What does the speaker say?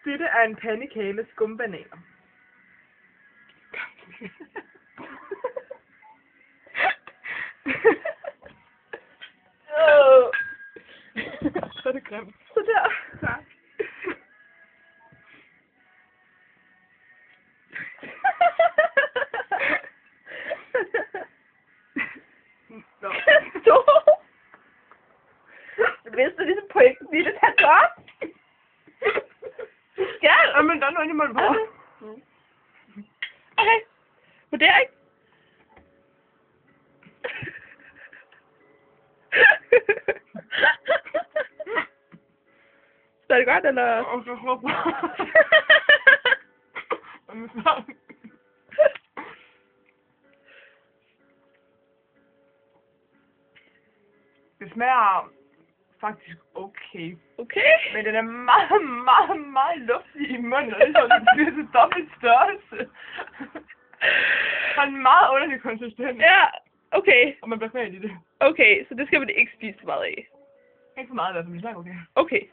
Dette er en pandekage med skumbananer. Så er det grimt. Så der. Tak. Hvis du ligesom pointen i det, han gør. Skal. Jamen, der er noget i munden på. Okay. Vurdering. Så er det godt, eller? Og så håber det smager faktisk okay. Okay. Men den er meget luftig i munden, og det er sådan, det bliver til dobbelt størrelse. Har en meget underlig konsistens. Ja, okay. Og man bliver kvalt i det. Okay, så det skal man ikke spise så meget af. Ikke for meget i hvert fald, men det smager okay. Okay.